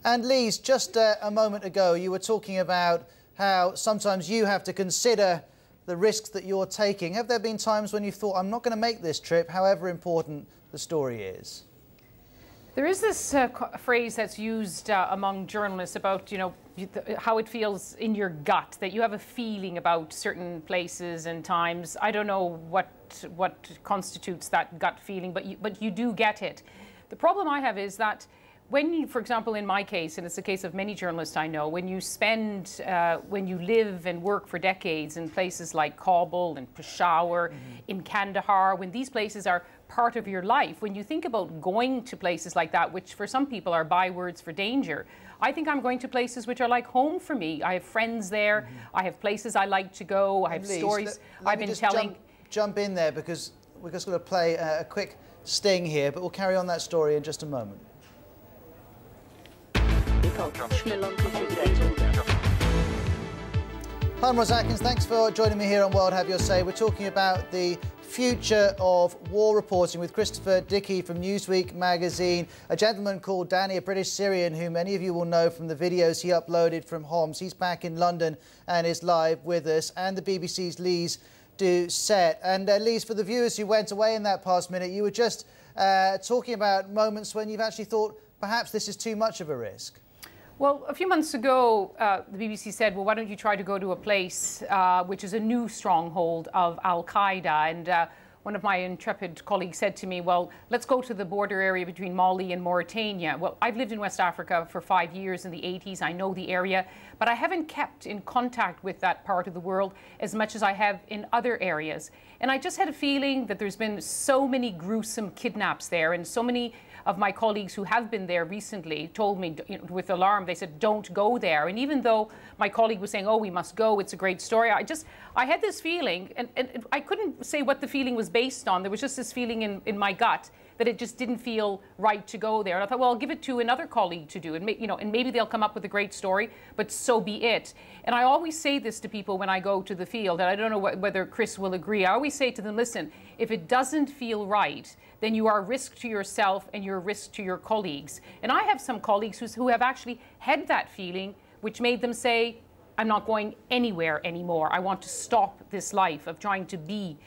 And Lise, just a moment ago, you were talking about how sometimes you have to consider the risks that you're taking. Have there been times when you thought, I'm not going to make this trip, however important the story is? There is this phrase that's used among journalists about, how it feels in your gut, that you have a feeling about certain places and times. I don't know what constitutes that gut feeling, but you do get it. The problem I have is that when you, for example, in my case, and it's the case of many journalists I know, when you live and work for decades in places like Kabul and Peshawar, in Kandahar, when these places are part of your life, when you think about going to places like that, which for some people are bywords for danger, I think I'm going to places which are like home for me. I have friends there, I have places I like to go, I have stories I've been telling. Jump in there, because we're just going to play a quick sting here, but we'll carry on that story in just a moment. Hi, Ros Atkins, thanks for joining me here on World Have Your Say. We're talking about the future of war reporting with Christopher Dickey from Newsweek magazine, a gentleman called Danny, a British Syrian who many of you will know from the videos he uploaded from Homs. He's back in London and is live with us, and the BBC's Lise Doucette. And Lise, for the viewers who went away in that past minute, you were just talking about moments when you've actually thought perhaps this is too much of a risk. Well, a few months ago, the BBC said, well, why don't you try to go to a place which is a new stronghold of Al-Qaeda? And one of my intrepid colleagues said to me, well, let's go to the border area between Mali and Mauritania. Well, I've lived in West Africa for 5 years in the 80s. I know the area, but I haven't kept in contact with that part of the world as much as I have in other areas. And I just had a feeling that there's been so many gruesome kidnaps there, and so many of my colleagues who have been there recently told me, with alarm, they said, don't go there. And even though my colleague was saying, oh, we must go, it's a great story, I had this feeling, and I couldn't say what the feeling was based on. There was just this feeling in my gut that it just didn't feel right to go there. And I thought, well, I'll give it to another colleague to do, and maybe they'll come up with a great story, but so be it. And I always say this to people when I go to the field, and I don't know whether Chris will agree. I always say to them, listen, if it doesn't feel right, then you are a risk to yourself and you're a risk to your colleagues. And I have some colleagues who have actually had that feeling, which made them say, I'm not going anywhere anymore. I want to stop this life of trying to be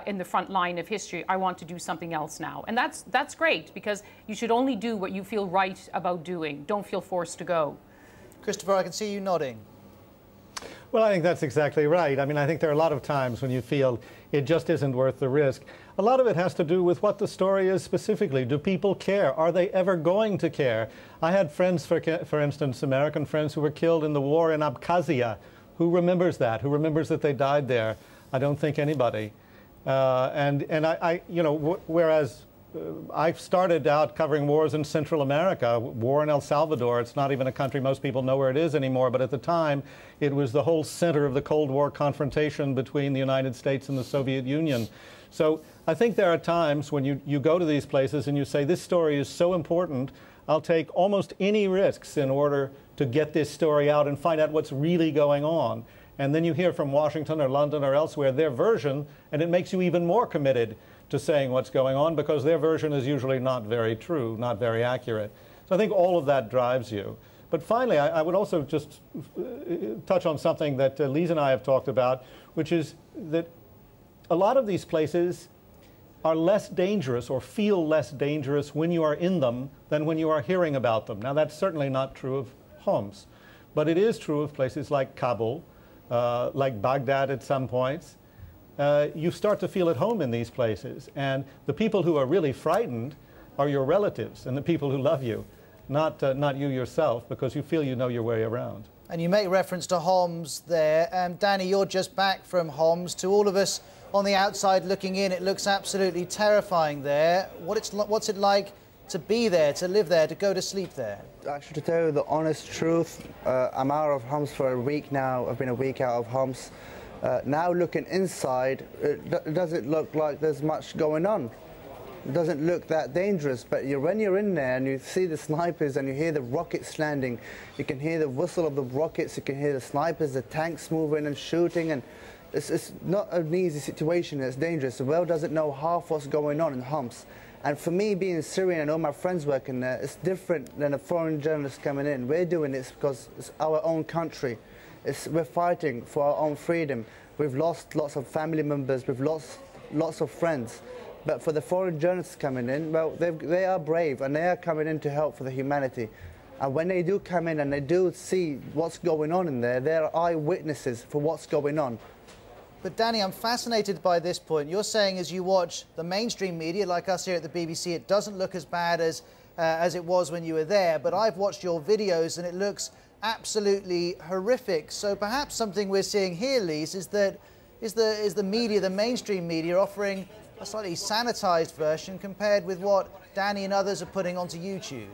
in the front line of history. I want to do something else now. And that's great, because you should only do what you feel right about doing. Don't feel forced to go. Christopher, I can see you nodding. Well, I think that's exactly right. I mean, I think there are a lot of times when you feel it just isn't worth the risk. A lot of it has to do with what the story is specifically. Do people care? Are they ever going to care? I had friends, for instance, American friends who were killed in the war in Abkhazia. Who remembers that? Who remembers that they died there? I don't think anybody. Whereas I started out covering wars in Central America, war in El Salvador. It's not even a country most people know where it is anymore, but at the time it was the whole center of the Cold War confrontation between the United States and the Soviet Union. So I think there are times when you go to these places and you say, this story is so important, I'll take almost any risks in order to get this story out and find out what's really going on. And then you hear from Washington or London or elsewhere their version, and it makes you even more committed to saying what's going on, because their version is usually not very true, not very accurate. So I think all of that drives you. But finally, I would also just touch on something that Lise and I have talked about, which is that a lot of these places are less dangerous or feel less dangerous when you are in them than when you are hearing about them. Now, that's certainly not true of Homs, but it is true of places like Kabul, like Baghdad at some points. You start to feel at home in these places. And the people who are really frightened are your relatives and the people who love you, not you yourself, because you feel you know your way around. And you make reference to Homs there. Danny, you're just back from Homs. To all of us on the outside looking in, it looks absolutely terrifying there. What's it like to be there, to live there, to go to sleep there? Actually, to tell you the honest truth, I'm out of Homs for a week now. I've been a week out of Homs. Now looking inside, it doesn't look like there's much going on. It doesn't look that dangerous, but when you're in there and you see the snipers and you hear the rockets landing, you can hear the whistle of the rockets, you can hear the snipers, the tanks moving and shooting, and it's not an easy situation, it's dangerous. The world doesn't know half what's going on in Homs. And for me, being Syrian and all my friends working there, it's different than a foreign journalist coming in. We're doing this because it's our own country. We're fighting for our own freedom. We've lost lots of family members, we've lost lots of friends. But for the foreign journalists coming in, well, they are brave and they are coming in to help for the humanity. And when they do come in and they do see what's going on in there, they're eyewitnesses for what's going on. But Danny, I'm fascinated by this point. You're saying as you watch the mainstream media, like us here at the BBC, it doesn't look as bad as it was when you were there. But I've watched your videos and it looks absolutely horrific. So perhaps something we're seeing here, Lise, is that is the media, the mainstream media, offering a slightly sanitized version compared with what Danny and others are putting onto YouTube?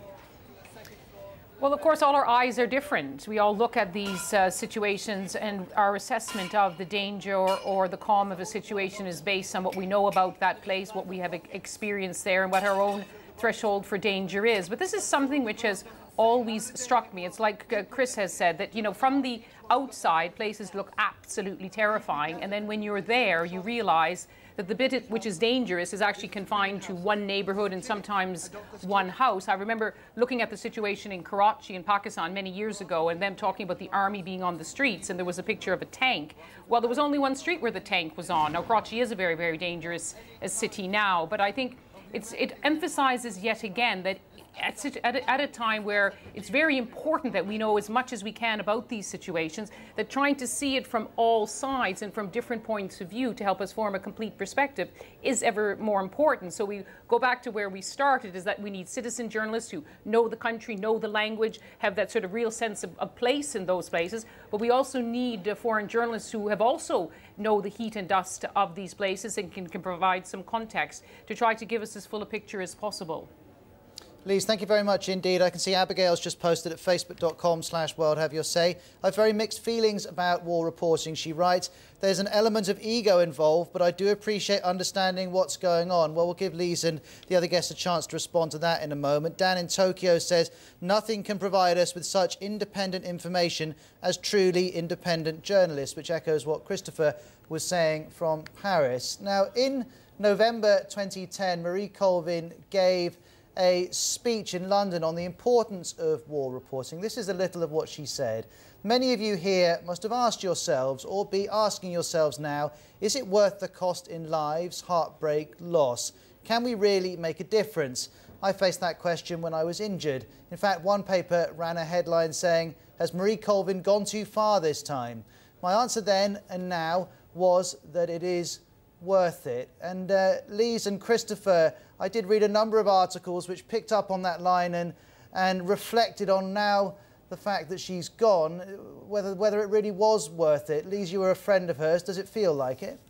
Well, of course, all our eyes are different. We all look at these situations, and our assessment of the danger or the calm of a situation is based on what we know about that place, what we have experienced there, and what our own threshold for danger is. But this is something which has always struck me. It's like Chris has said, that, you know, from the outside, places look absolutely terrifying, and then when you're there, you realize that the bit which is dangerous is actually confined to one neighborhood and sometimes one house. I remember looking at the situation in Karachi in Pakistan many years ago and them talking about the army being on the streets, and there was a picture of a tank. Well, there was only one street where the tank was on. Now, Karachi is a very, very dangerous city now, but I think it emphasizes yet again that at a time where it's very important that we know as much as we can about these situations, that trying to see it from all sides and from different points of view to help us form a complete perspective is ever more important. So we go back to where we started, is that we need citizen journalists who know the country, know the language, have that sort of real sense of place in those places. But we also need foreign journalists who have also know the heat and dust of these places and can provide some context to try to give us as full a picture as possible. Lise, thank you very much indeed. I can see Abigail's just posted at facebook.com/World Have Your Say. I have very mixed feelings about war reporting, she writes. There's an element of ego involved, but I do appreciate understanding what's going on. Well, we'll give Lise and the other guests a chance to respond to that in a moment. Dan in Tokyo says, nothing can provide us with such independent information as truly independent journalists, which echoes what Christopher was saying from Paris. Now, in November 2010, Marie Colvin gave a speech in London on the importance of war reporting. This is a little of what she said. Many of you here must have asked yourselves, or be asking yourselves now, is it worth the cost in lives, heartbreak, loss? Can we really make a difference? I faced that question when I was injured. In fact, one paper ran a headline saying, has Marie Colvin gone too far this time? My answer then and now was that it is worth it. And Lise and Christopher, I did read a number of articles which picked up on that line and reflected on now the fact that she's gone, whether it really was worth it. Lise, you were a friend of hers. Does it feel like it?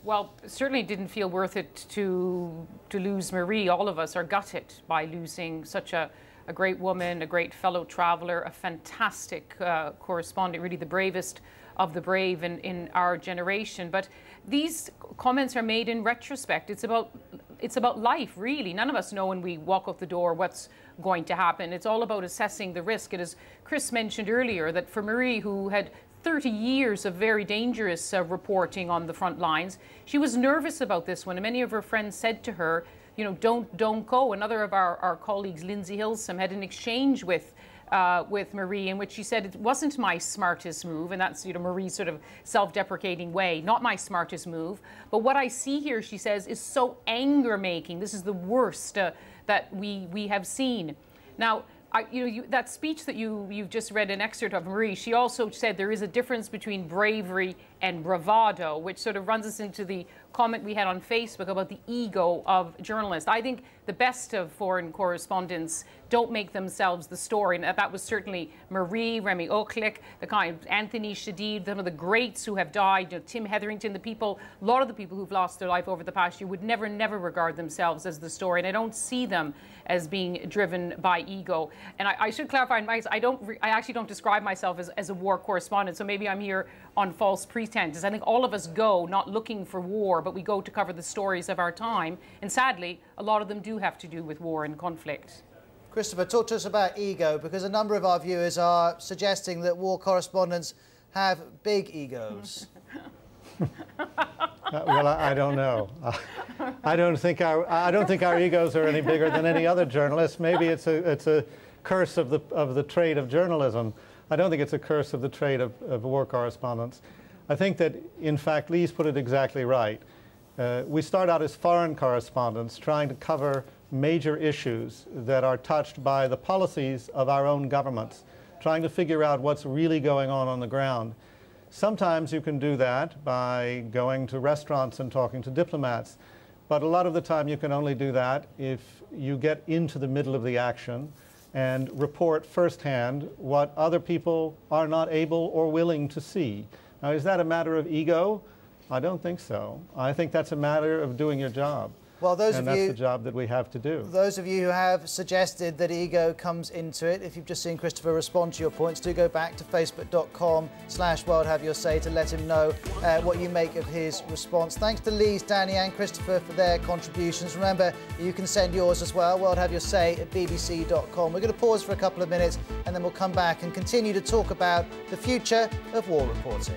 Well, it certainly didn't feel worth it to lose Marie. All of us are gutted by losing such a great woman, a great fellow traveller, a fantastic correspondent, really the bravest of the brave in our generation. But these comments are made in retrospect. It's about life, really. None of us know when we walk out the door what's going to happen. It's all about assessing the risk. And as Chris mentioned earlier, that for Marie, who had 30 years of very dangerous reporting on the front lines, she was nervous about this one. And many of her friends said to her, you know, don't go. Another of our colleagues, Lindsay Hilsum, had an exchange with Marie in which she said, it wasn't my smartest move, and that's, you know, Marie's sort of self-deprecating way, not my smartest move, but what I see here, she says, is so anger-making. This is the worst that we have seen. Now, that speech that you've just read an excerpt of Marie, she also said there is a difference between bravery and bravado, which sort of runs us into the comment we had on Facebook about the ego of journalists. I think the best of foreign correspondents don't make themselves the story, and that was certainly Marie, Remi Ochlik, the kind of Anthony Shadid, some of the greats who have died, you know, Tim Hetherington, a lot of the people who've lost their life over the past year would never regard themselves as the story, and I don't see them as being driven by ego. And I should clarify, I actually don't describe myself as a war correspondent, so maybe I'm here on false pretenses. I think all of us go not looking for war, but we go to cover the stories of our time, and sadly, a lot of them do have to do with war and conflict. Christopher, talk to us about ego, because a number of our viewers are suggesting that war correspondents have big egos. Well, I don't know. I don't think our egos are any bigger than any other journalist. Maybe it's a curse of the trade of journalism. I don't think it's a curse of the trade of war correspondence. I think that, in fact, Lee's put it exactly right. We start out as foreign correspondents trying to cover major issues that are touched by the policies of our own governments, trying to figure out what's really going on the ground. Sometimes you can do that by going to restaurants and talking to diplomats, but a lot of the time you can only do that if you get into the middle of the action and report firsthand what other people are not able or willing to see. Now, is that a matter of ego? I don't think so. I think that's a matter of doing your job. Well, that's the job that we have to do. Those of you who have suggested that ego comes into it, if you've just seen Christopher respond to your points, do go back to facebook.com/worldhaveyoursay to let him know what you make of his response. Thanks to Lise, Danny and Christopher for their contributions. Remember, you can send yours as well, worldhaveyoursay@bbc.com. We're going to pause for a couple of minutes and then we'll come back and continue to talk about the future of war reporting.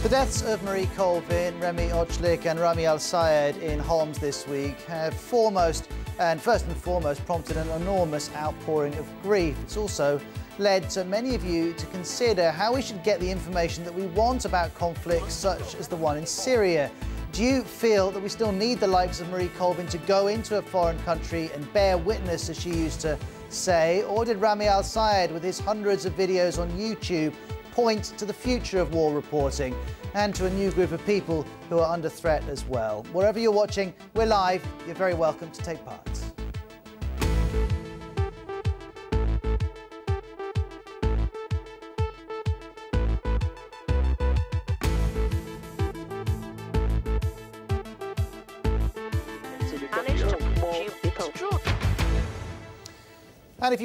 The deaths of Marie Colvin, Remi Ochlik and Ramy Al-Sayed in Homs this week have first and foremost prompted an enormous outpouring of grief. It's also led to many of you to consider how we should get the information that we want about conflicts such as the one in Syria. Do you feel that we still need the likes of Marie Colvin to go into a foreign country and bear witness, as she used to say? Or did Ramy Al-Sayed, with his hundreds of videos on YouTube, point to the future of war reporting and to a new group of people who are under threat as well? Wherever you're watching, we're live. You're very welcome to take part. And if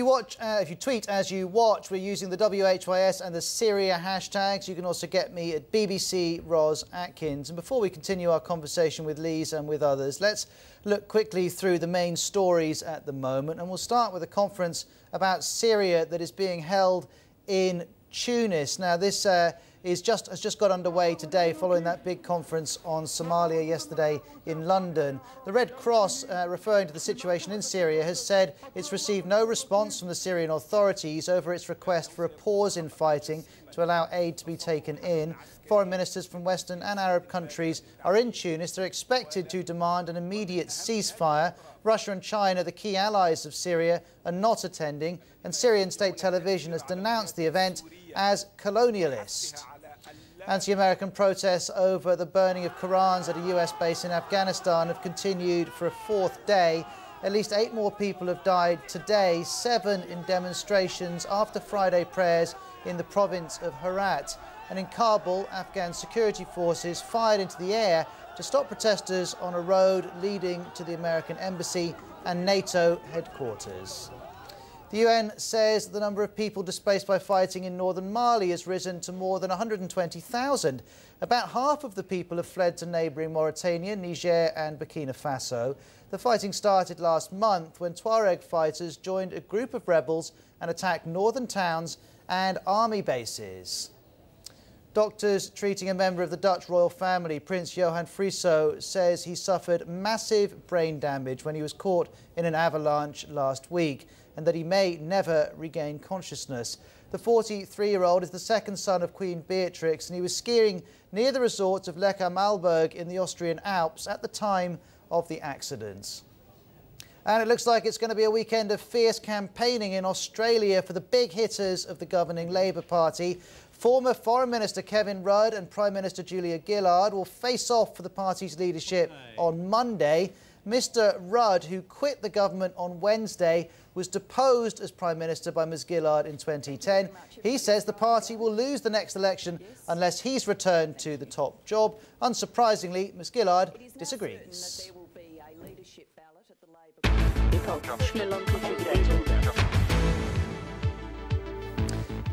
you tweet as you watch, we're using the WHYS and the Syria hashtags. You can also get me at BBC Ros Atkins. And before we continue our conversation with Lise and with others, let's look quickly through the main stories at the moment. And we'll start with a conference about Syria that is being held in Tunis. Now, this has just got underway today following that big conference on Somalia yesterday in London. The Red Cross, referring to the situation in Syria, has said it's received no response from the Syrian authorities over its request for a pause in fighting to allow aid to be taken in. Foreign ministers from Western and Arab countries are in Tunis. They're expected to demand an immediate ceasefire. Russia and China, the key allies of Syria, are not attending, and Syrian state television has denounced the event as colonialist. Anti-American protests over the burning of Qurans at a US base in Afghanistan have continued for a fourth day. At least 8 more people have died today, 7 in demonstrations after Friday prayers in the province of Herat. And in Kabul, Afghan security forces fired into the air to stop protesters on a road leading to the American embassy and NATO headquarters. The UN says the number of people displaced by fighting in northern Mali has risen to more than 120,000. About half of the people have fled to neighbouring Mauritania, Niger and Burkina Faso. The fighting started last month when Tuareg fighters joined a group of rebels and attacked northern towns and army bases. Doctors treating a member of the Dutch royal family, Prince Johan Friso, says he suffered massive brain damage when he was caught in an avalanche last week, and that he may never regain consciousness. The 43-year-old is the second son of Queen Beatrix, and he was skiing near the resort of Lecker-Malberg in the Austrian Alps at the time of the accident. And it looks like it's going to be a weekend of fierce campaigning in Australia for the big hitters of the governing Labour Party. Former Foreign Minister Kevin Rudd and Prime Minister Julia Gillard will face off for the party's leadership on Monday. Mr Rudd, who quit the government on Wednesday, was deposed as Prime Minister by Ms Gillard in 2010. He says the party will lose the next election unless he's returned to the top job. Unsurprisingly, Ms Gillard disagrees.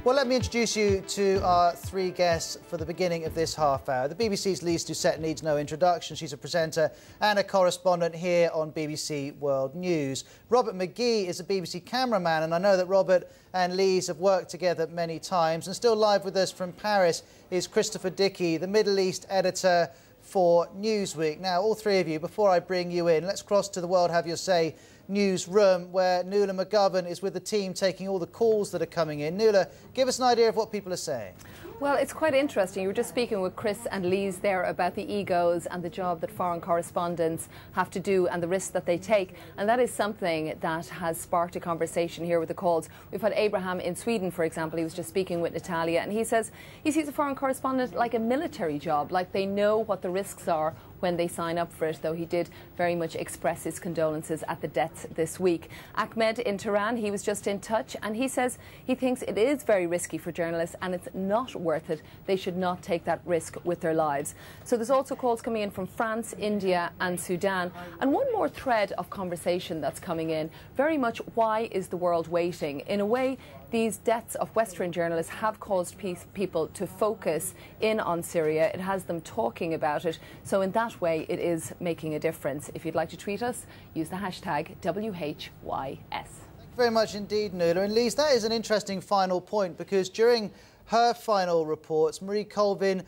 Well, let me introduce you to our three guests for the beginning of this half hour. The BBC's Lise Doucette needs no introduction. She's a presenter and a correspondent here on BBC World News. Robert McGee is a BBC cameraman, and I know that Robert and Lise have worked together many times. And still live with us from Paris is Christopher Dickey, the Middle East editor for Newsweek. Now, all three of you, before I bring you in, let's cross to the World Have Your Say newsroom, where Nuala McGovern is with the team taking all the calls that are coming in. Nuala, give us an idea of what people are saying. Well, it's quite interesting. You were just speaking with Chris and Lise there about the egos and the job that foreign correspondents have to do and the risks that they take. And that is something that has sparked a conversation here with the calls. We've had Abraham in Sweden, for example. He was just speaking with Natalia, and he says he sees a foreign correspondent like a military job, like they know what the risks are when they sign up for it, though he did very much express his condolences at the deaths this week. Ahmed in Tehran, he was just in touch, and he says he thinks it is very risky for journalists and it's not worth it. They should not take that risk with their lives. So there's also calls coming in from France, India and Sudan. And one more thread of conversation that's coming in, very much why is the world waiting? In a way, these deaths of Western journalists have caused people to focus in on Syria. It has them talking about it. So in that way, it is making a difference. If you'd like to tweet us, use the hashtag WHYS. Thank you very much indeed, Nuala. And Lise, that is an interesting final point, because during her final reports, Marie Colvin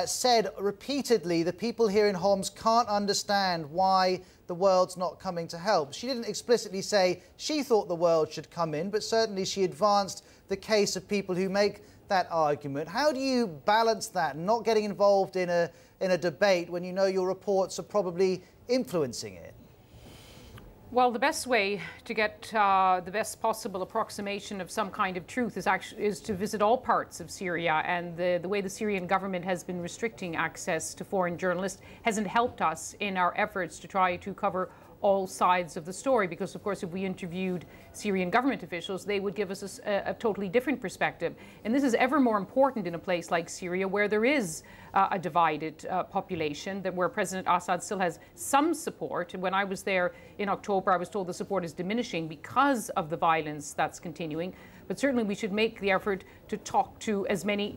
said repeatedly that people here in Homs can't understand why the world's not coming to help. She didn't explicitly say she thought the world should come in, but certainly she advanced the case of people who make that argument. How do you balance that, not getting involved in a debate when you know your reports are probably influencing it? Well, the best way to get the best possible approximation of some kind of truth is to visit all parts of Syria, and the way the Syrian government has been restricting access to foreign journalists hasn't helped us in our efforts to try to cover all sides of the story, because of course if we interviewed Syrian government officials, they would give us a totally different perspective. And this is ever more important in a place like Syria, where there is a divided population, where President Assad still has some support. And when I was there in October, I was told the support is diminishing because of the violence that's continuing. But certainly we should make the effort to talk to as many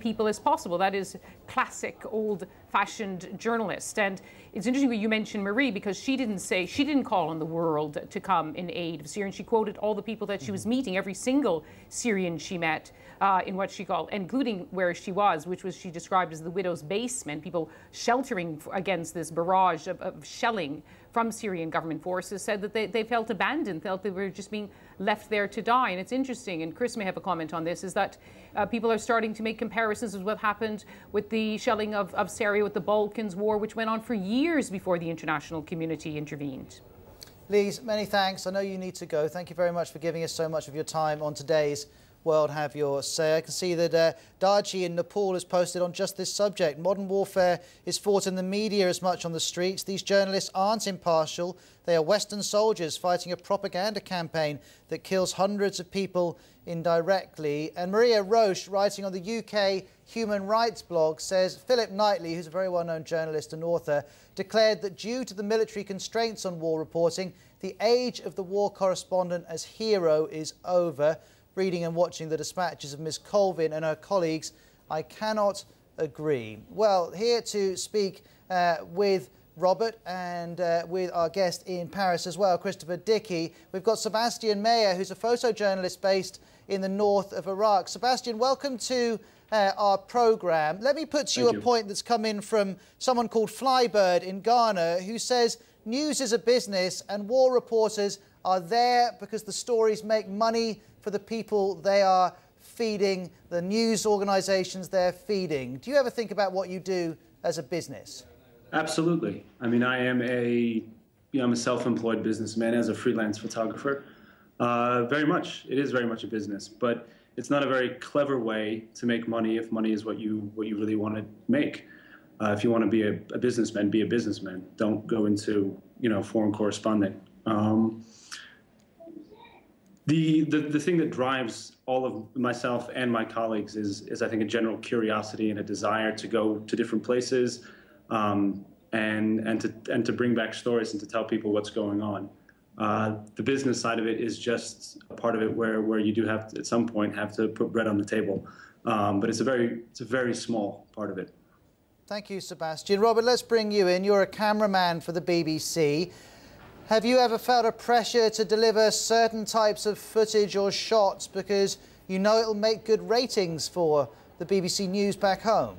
people as possible. That is classic, old-fashioned journalist. And it's interesting when you mentioned Marie, because she didn't call on the world to come in aid of Syria. And she quoted all the people that she was meeting, every single Syrian she met, in what she called, including where she was, which was she described as the widow's basement, people sheltering against this barrage of shelling from Syrian government forces, said that they felt abandoned, felt they were just being left there to die. And it's interesting, and Chris may have a comment on this, is that people are starting to make comparisons with what happened with the shelling of Syria, with the Balkans War, which went on for years before the international community intervened. Lise, many thanks. I know you need to go. Thank you very much for giving us so much of your time on today's World Have Your Say. I can see that Darji in Nepal has posted on just this subject. Modern warfare is fought in the media as much on the streets. These journalists aren't impartial. They are Western soldiers fighting a propaganda campaign that kills hundreds of people indirectly. And Maria Roche, writing on the UK Human Rights blog, says Philip Knightley, who's a very well-known journalist and author, declared that due to the military constraints on war reporting, the age of the war correspondent as hero is over. Reading and watching the dispatches of Ms. Colvin and her colleagues, I cannot agree. Well, here to speak with Robert and with our guest in Paris as well, Christopher Dickey, we've got Sebastian Meyer, who's a photojournalist based in the north of Iraq. Sebastian, welcome to our programme. Let me put to you a point that's come in from someone called Flybird in Ghana, who says news is a business and war reporters are there because the stories make money for the people they are feeding, the news organisations they're feeding. Do you ever think about what you do as a business? Absolutely. I mean, I'm a self-employed businessman as a freelance photographer. Very much. It is very much a business, but it's not a very clever way to make money if money is what you really want to make. If you want to be a businessman, be a businessman. Don't go into, foreign correspondent. The thing that drives all of myself and my colleagues is I think a general curiosity and a desire to go to different places and to bring back stories and to tell people what's going on. The business side of it is just a part of it where you do have to, at some point, have to put bread on the table. But it's a very small part of it. Thank you, Sebastian. Robert, let's bring you in. You're a cameraman for the BBC. Have you ever felt a pressure to deliver certain types of footage or shots because you know it'll make good ratings for the BBC News back home?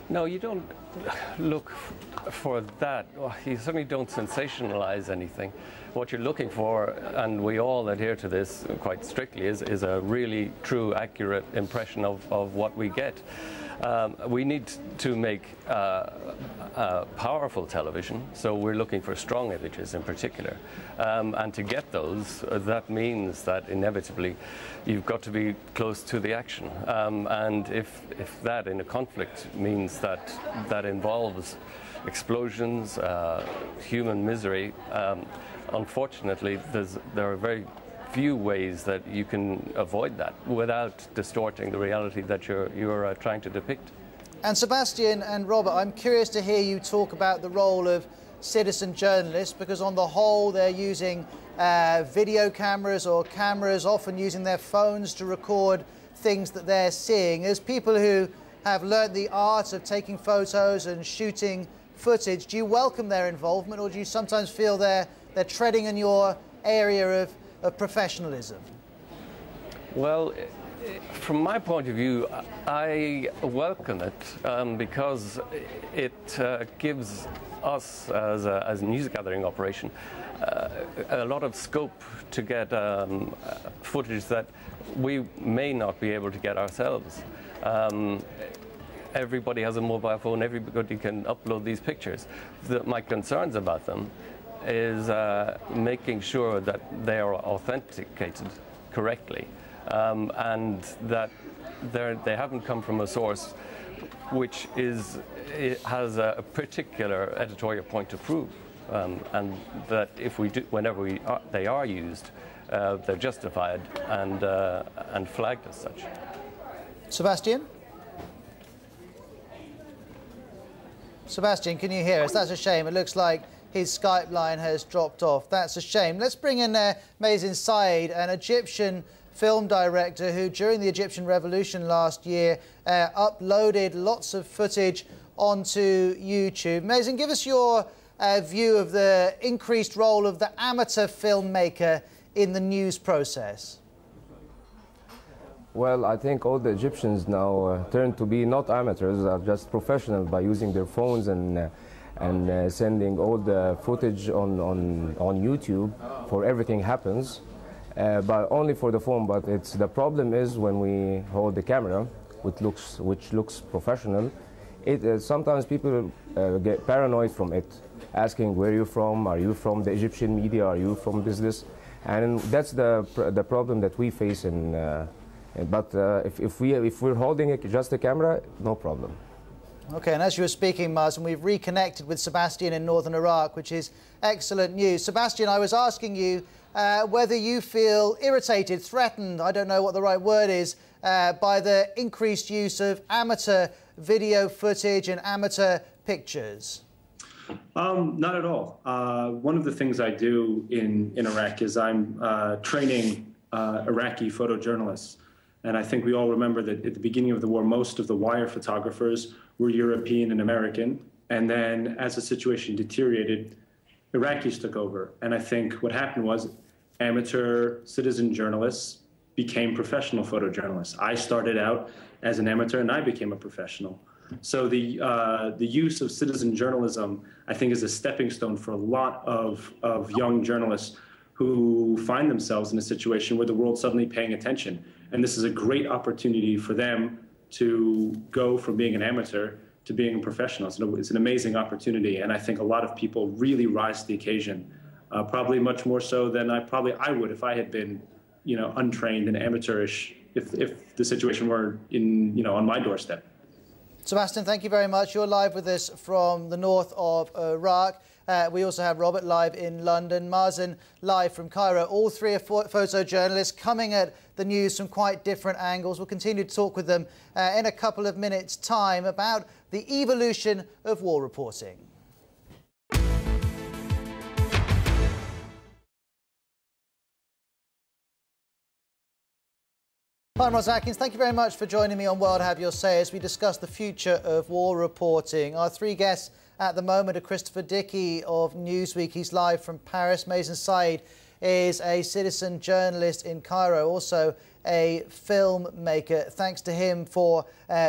No, you don't look for that. You certainly don't sensationalize anything. What you're looking for, and we all adhere to this quite strictly, is a really true, accurate impression of what we get. We need to make powerful television, so we're looking for strong images in particular. And to get those, that means that inevitably you've got to be close to the action. And if that in a conflict means that involves explosions, human misery, unfortunately there are very few ways that you can avoid that without distorting the reality that you're trying to depict. And Sebastian and Robert, I'm curious to hear you talk about the role of citizen journalists, because on the whole they're using video cameras or cameras, often using their phones to record things that they're seeing. As people who have learned the art of taking photos and shooting footage, do you welcome their involvement, or do you sometimes feel they're treading in your area of professionalism? Well, from my point of view, I welcome it because it gives us, as a news gathering operation, a lot of scope to get footage that we may not be able to get ourselves. Everybody has a mobile phone, everybody can upload these pictures. My concerns about them is making sure that they are authenticated correctly, and that they haven't come from a source which has a particular editorial point to prove, and that if we do, whenever they are used, they're justified and flagged as such. Sebastian? Sebastian, can you hear us? That's a shame. It looks like his Skype line has dropped off. That's a shame. Let's bring in Ramy Al-Sayed, an Egyptian film director who, during the Egyptian Revolution last year, uploaded lots of footage onto YouTube. Ramy, give us your view of the increased role of the amateur filmmaker in the news process. Well, I think all the Egyptians now turn to be not amateurs, are just professionals by using their phones and sending all the footage on YouTube for everything happens, but only for the phone. But the problem is when we hold the camera, which looks professional, sometimes people get paranoid from it, asking where you're from, are you from the Egyptian media, are you from business, and that's the problem that we face in. But if we're holding just a camera, no problem. Okay, and as you were speaking, Mazen, we've reconnected with Sebastian in northern Iraq, which is excellent news. Sebastian, I was asking you whether you feel irritated, threatened, I don't know what the right word is, by the increased use of amateur video footage and amateur pictures. Not at all. One of the things I do in Iraq is I'm training Iraqi photojournalists. And I think we all remember that at the beginning of the war, most of the wire photographers were European and American. And then as the situation deteriorated, Iraqis took over. And I think what happened was amateur citizen journalists became professional photojournalists. I started out as an amateur and I became a professional. So the use of citizen journalism, I think, is a stepping stone for a lot of young journalists who find themselves in a situation where the world's suddenly paying attention. And this is a great opportunity for them to go from being an amateur to being a professional. So it's an amazing opportunity, and I think a lot of people really rise to the occasion, probably much more so than I would if I had been, untrained and amateurish, if the situation were on my doorstep. Sebastian, thank you very much. You're live with us from the north of Iraq. We also have Robert live in London, Mazen live from Cairo. All three are photojournalists coming at the news from quite different angles. We'll continue to talk with them in a couple of minutes' time about the evolution of war reporting. Hi, I'm Ros Atkins. Thank you very much for joining me on World Have Your Say as we discuss the future of war reporting. Our three guests at the moment are Christopher Dickey of Newsweek. He's live from Paris. Ramy Al-Sayed is a citizen journalist in Cairo, also a filmmaker. Thanks to him for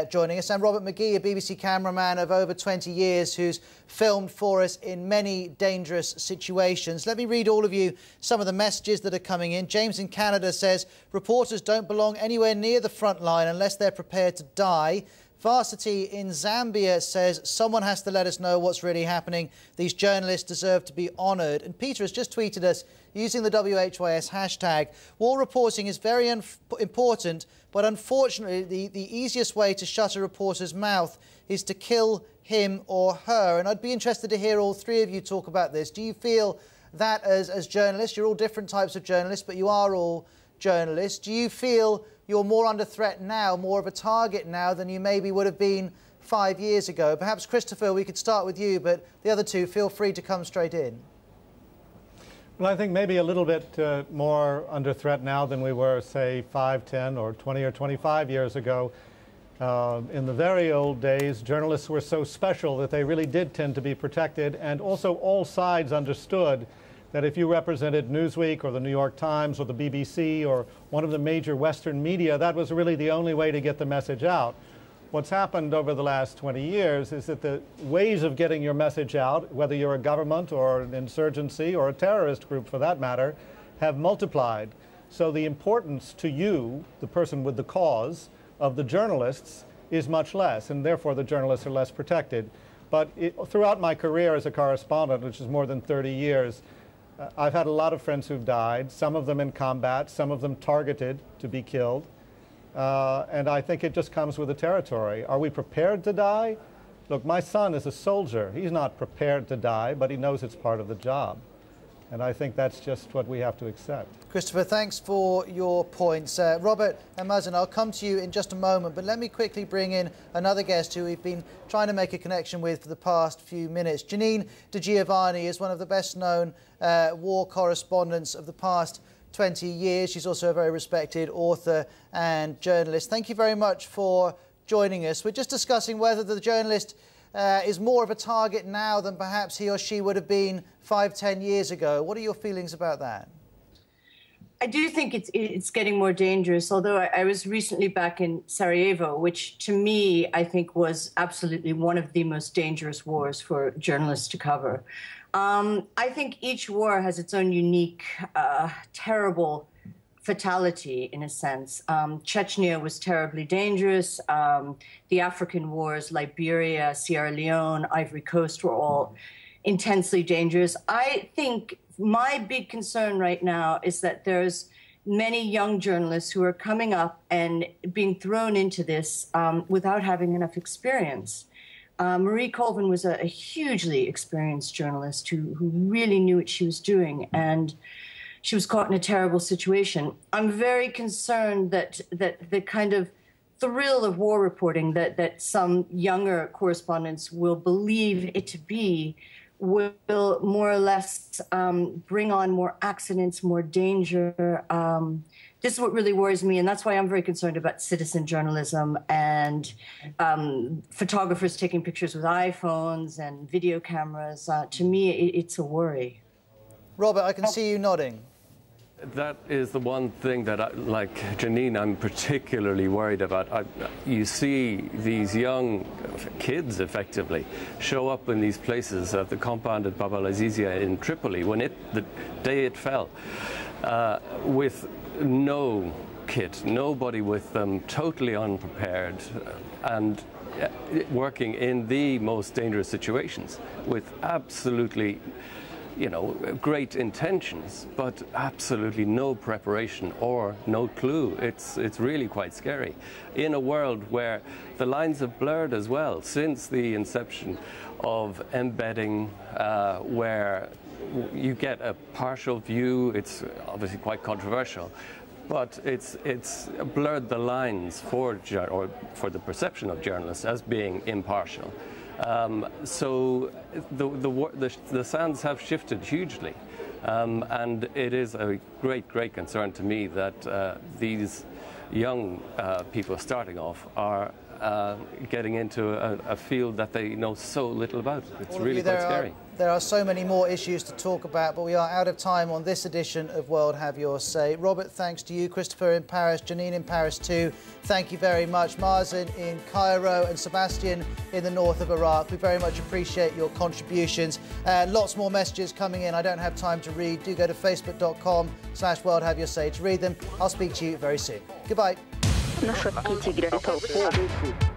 joining us. And Robert McGee, a BBC cameraman of over 20 years who's filmed for us in many dangerous situations. Let me read all of you some of the messages that are coming in. James in Canada says, reporters don't belong anywhere near the front line unless they're prepared to die. Varsity in Zambia says, someone has to let us know what's really happening. These journalists deserve to be honoured. And Peter has just tweeted us using the WHYS hashtag. War reporting is very important, but unfortunately the easiest way to shut a reporter's mouth is to kill him or her. And I'd be interested to hear all three of you talk about this. Do you feel that as journalists, you're all different types of journalists, but you are all journalists, do you feel you're more under threat now, more of a target now than you maybe would have been 5 years ago? Perhaps, Christopher, we could start with you, but the other two, feel free to come straight in. Well, I think maybe a little bit more under threat now than we were, say, 5, 10, or 20 or 25 years ago. In the very old days, journalists were so special that they really did tend to be protected, and also all sides understood that if you represented Newsweek or the New York Times or the BBC or one of the major Western media, that was really the only way to get the message out. What's happened over the last 20 years is that the ways of getting your message out, whether you're a government or an insurgency or a terrorist group for that matter, have multiplied. So the importance to you, the person with the cause, of the journalists is much less, and therefore the journalists are less protected. But throughout my career as a correspondent, which is more than 30 years, I've had a lot of friends who've died, some of them in combat, some of them targeted to be killed. And I think it just comes with the territory. Are we prepared to die? Look, my son is a soldier. He's not prepared to die, but he knows it's part of the job. And I think that's just what we have to accept. Christopher, thanks for your points. Robert and Mazen, I'll come to you in just a moment, but let me quickly bring in another guest who we've been trying to make a connection with for the past few minutes. Janine De Giovanni is one of the best-known war correspondents of the past 20 years. She's also a very respected author and journalist. Thank you very much for joining us. We're just discussing whether the journalist is more of a target now than perhaps he or she would have been 5, 10 years ago. What are your feelings about that? I do think it's getting more dangerous, although I was recently back in Sarajevo, which to me I think was absolutely one of the most dangerous wars for journalists to cover. I think each war has its own unique, terrible fatality, in a sense. Chechnya was terribly dangerous. The African wars, Liberia, Sierra Leone, Ivory Coast were all intensely dangerous. I think my big concern right now is that there's many young journalists who are coming up and being thrown into this without having enough experience. Marie Colvin was a hugely experienced journalist who really knew what she was doing, and she was caught in a terrible situation. I'm very concerned that the kind of thrill of war reporting that some younger correspondents will believe it to be will more or less bring on more accidents, more danger. This is what really worries me, and that's why I'm very concerned about citizen journalism and photographers taking pictures with iPhones and video cameras. To me, it's a worry. Robert, I can see you nodding. That is the one thing that, like Janine, I'm particularly worried about. You see these young kids, effectively, show up in these places at the compound at Bab al-Azizia in Tripoli, when the day it fell, with no kit, nobody with them, totally unprepared, and working in the most dangerous situations with absolutely, you know, great intentions, but absolutely no preparation or no clue. It's really quite scary in a world where the lines have blurred as well since the inception of embedding, where you get a partial view. It's obviously quite controversial, but it's blurred the lines for the perception of journalists as being impartial. So the sands have shifted hugely. And it is a great, great concern to me that these young people starting off are getting into a field that they know so little about. It's really quite scary. There are so many more issues to talk about, but we are out of time on this edition of World Have Your Say. Robert, thanks to you. Christopher in Paris, Janine in Paris too. Thank you very much. Mazen in Cairo and Sebastian in the north of Iraq. We very much appreciate your contributions. Lots more messages coming in I don't have time to read. Do go to facebook.com/World Have Your Say to read them. I'll speak to you very soon. Goodbye. Na szybki tygretopu.